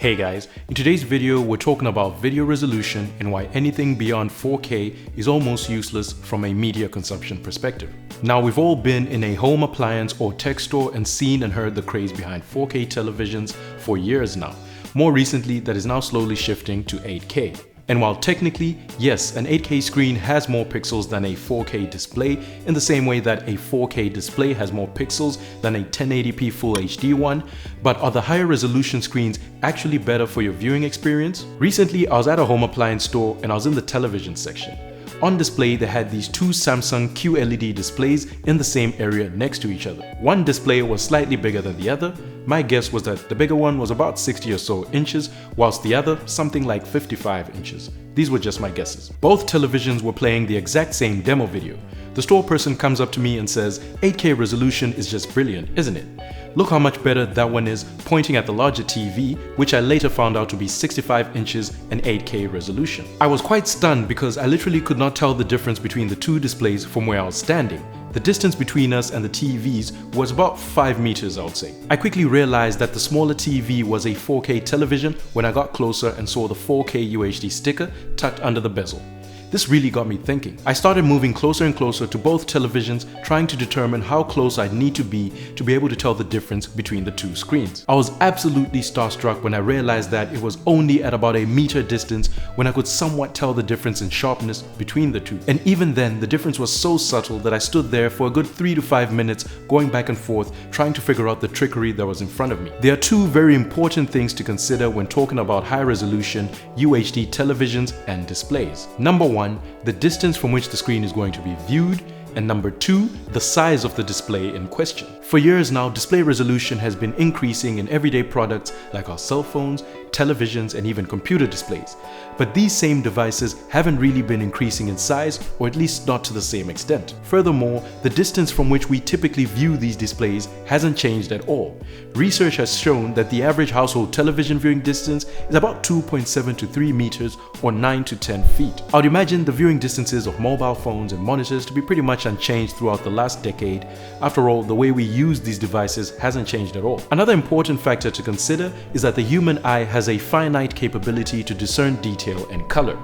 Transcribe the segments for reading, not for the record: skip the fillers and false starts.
Hey guys, in today's video we're talking about video resolution and why anything beyond 4K is almost useless from a media consumption perspective. Now we've all been in a home appliance or tech store and seen and heard the craze behind 4K televisions for years now. More recently, that is now slowly shifting to 8K. And while technically, yes, an 8K screen has more pixels than a 4K display in the same way that a 4K display has more pixels than a 1080p Full HD one, but are the higher resolution screens actually better for your viewing experience? Recently, I was at a home appliance store and I was in the television section. On display, they had these two Samsung QLED displays in the same area next to each other. One display was slightly bigger than the other. My guess was that the bigger one was about 60 or so inches, whilst the other something like 55 inches. These were just my guesses. Both televisions were playing the exact same demo video. The store person comes up to me and says, 8K resolution is just brilliant, isn't it? Look how much better that one is, pointing at the larger TV, which I later found out to be 65 inches and 8K resolution. I was quite stunned because I literally could not tell the difference between the two displays from where I was standing. The distance between us and the TVs was about 5 meters, I would say. I quickly realized that the smaller TV was a 4K television when I got closer and saw the 4K UHD sticker tucked under the bezel. This really got me thinking. I started moving closer and closer to both televisions, trying to determine how close I'd need to be able to tell the difference between the two screens. I was absolutely starstruck when I realized that it was only at about a meter distance when I could somewhat tell the difference in sharpness between the two. And even then, the difference was so subtle that I stood there for a good 3 to 5 minutes going back and forth trying to figure out the trickery that was in front of me. There are two very important things to consider when talking about high resolution UHD televisions and displays. Number one, the distance from which the screen is going to be viewed, and number two, the size of the display in question. For years now, display resolution has been increasing in everyday products like our cell phones, televisions, and even computer displays. But these same devices haven't really been increasing in size, or at least not to the same extent. Furthermore, the distance from which we typically view these displays hasn't changed at all. Research has shown that the average household television viewing distance is about 2.7 to 3 meters or 9 to 10 feet. I would imagine the viewing distances of mobile phones and monitors to be pretty much unchanged throughout the last decade. After all, the way we use these devices hasn't changed at all. Another important factor to consider is that the human eye has a finite capability to discern detail and color.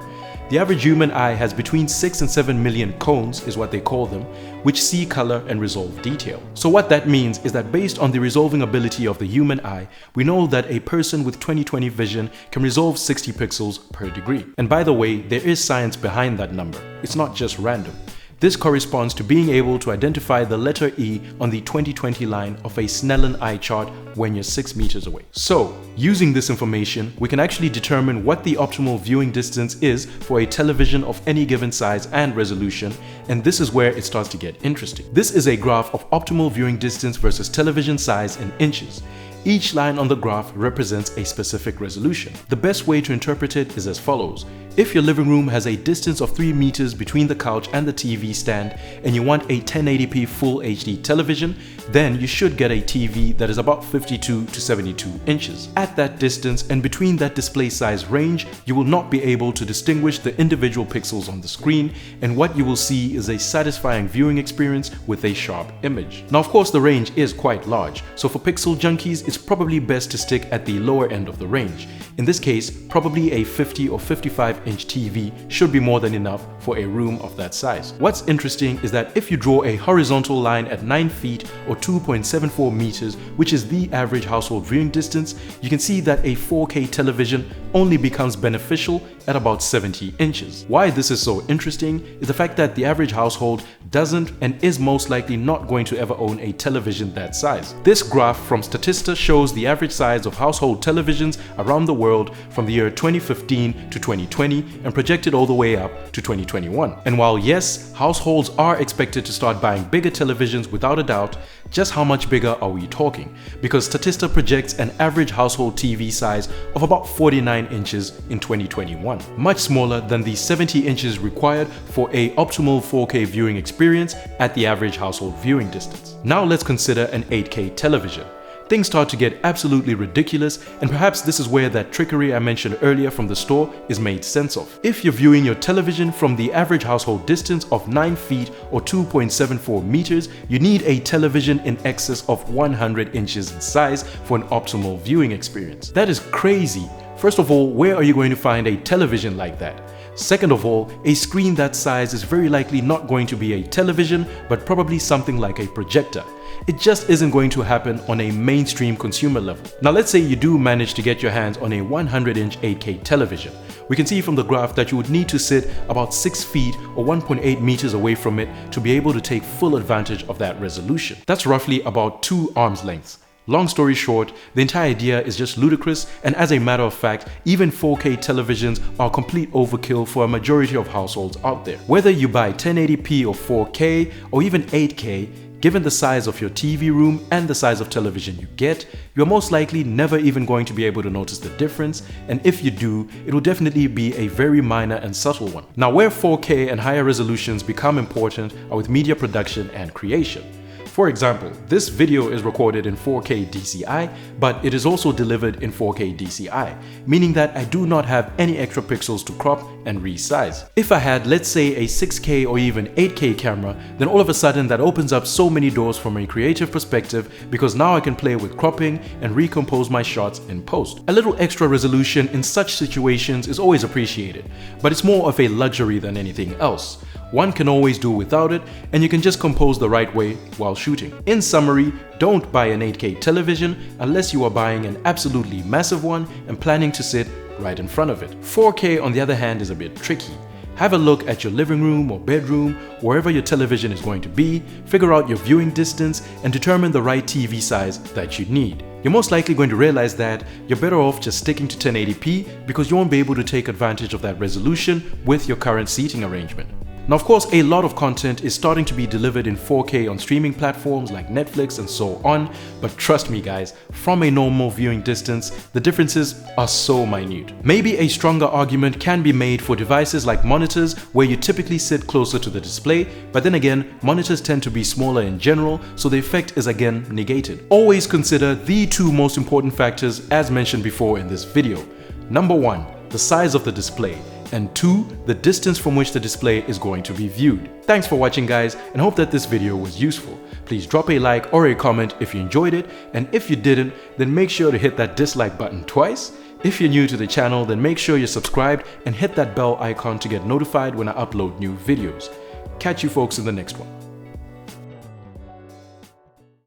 The average human eye has between 6 and 7 million cones, is what they call them, which see color and resolve detail. So what that means is that based on the resolving ability of the human eye, we know that a person with 20/20 vision can resolve 60 pixels per degree. And by the way, there is science behind that number. It's not just random. This corresponds to being able to identify the letter E on the 20/20 line of a Snellen eye chart when you're 6 meters away. So, using this information, we can actually determine what the optimal viewing distance is for a television of any given size and resolution, and this is where it starts to get interesting. This is a graph of optimal viewing distance versus television size in inches. Each line on the graph represents a specific resolution. The best way to interpret it is as follows. If your living room has a distance of 3 meters between the couch and the TV stand and you want a 1080p Full HD television, then you should get a TV that is about 52 to 72 inches. At that distance and between that display size range, you will not be able to distinguish the individual pixels on the screen, and what you will see is a satisfying viewing experience with a sharp image. Now, of course, the range is quite large, so for pixel junkies, it's probably best to stick at the lower end of the range. In this case, probably a 50 or 55-inch TV should be more than enough for a room of that size. What's interesting is that if you draw a horizontal line at 9 feet or 2.74 meters, which is the average household viewing distance, you can see that a 4K television only becomes beneficial at about 70 inches. Why this is so interesting is the fact that the average household doesn't and is most likely not going to ever own a television that size. This graph from Statista shows the average size of household televisions around the world from the year 2015 to 2020 and projected all the way up to 2021. And while yes, households are expected to start buying bigger televisions without a doubt, just how much bigger are we talking? Because Statista projects an average household TV size of about 49 inches in 2021, much smaller than the 70 inches required for an optimal 4K viewing experience at the average household viewing distance. Now let's consider an 8K television. things start to get absolutely ridiculous, and perhaps this is where that trickery I mentioned earlier from the store is made sense of. If you're viewing your television from the average household distance of 9 feet or 2.74 meters, you need a television in excess of 100 inches in size for an optimal viewing experience. That is crazy. First of all, where are you going to find a television like that? Second of all, a screen that size is very likely not going to be a television, but probably something like a projector. It just isn't going to happen on a mainstream consumer level. Now let's say you do manage to get your hands on a 100-inch 8K television. We can see from the graph that you would need to sit about 6 feet or 1.8 meters away from it to be able to take full advantage of that resolution. That's roughly about 2 arms lengths. Long story short, the entire idea is just ludicrous, and as a matter of fact, even 4K televisions are complete overkill for a majority of households out there. Whether you buy 1080p or 4K or even 8K, given the size of your TV room and the size of television you get, you're most likely never even going to be able to notice the difference, and if you do, it will definitely be a very minor and subtle one. Now, where 4K and higher resolutions become important are with media production and creation. For example, this video is recorded in 4K DCI, but it is also delivered in 4K DCI, meaning that I do not have any extra pixels to crop and resize. If I had, let's say, a 6K or even 8K camera, then all of a sudden that opens up so many doors from a creative perspective, because now I can play with cropping and recompose my shots in post. A little extra resolution in such situations is always appreciated, but it's more of a luxury than anything else. One can always do without it, and you can just compose the right way while shooting. In summary, don't buy an 8K television unless you are buying an absolutely massive one and planning to sit right in front of it. 4K on the other hand is a bit tricky. Have a look at your living room or bedroom, wherever your television is going to be, figure out your viewing distance, and determine the right TV size that you need. You're most likely going to realize that you're better off just sticking to 1080p because you won't be able to take advantage of that resolution with your current seating arrangement. Now, of course, a lot of content is starting to be delivered in 4K on streaming platforms like Netflix and so on, but trust me guys, from a normal viewing distance, the differences are so minute. Maybe a stronger argument can be made for devices like monitors where you typically sit closer to the display, but then again, monitors tend to be smaller in general, so the effect is again negated. Always consider the 2 most important factors as mentioned before in this video. Number 1, the size of the display. And 2, the distance from which the display is going to be viewed. Thanks for watching guys, and hope that this video was useful. Please drop a like or a comment if you enjoyed it, and if you didn't, then make sure to hit that dislike button twice. If you're new to the channel, then make sure you're subscribed and hit that bell icon to get notified when I upload new videos. Catch you folks in the next one.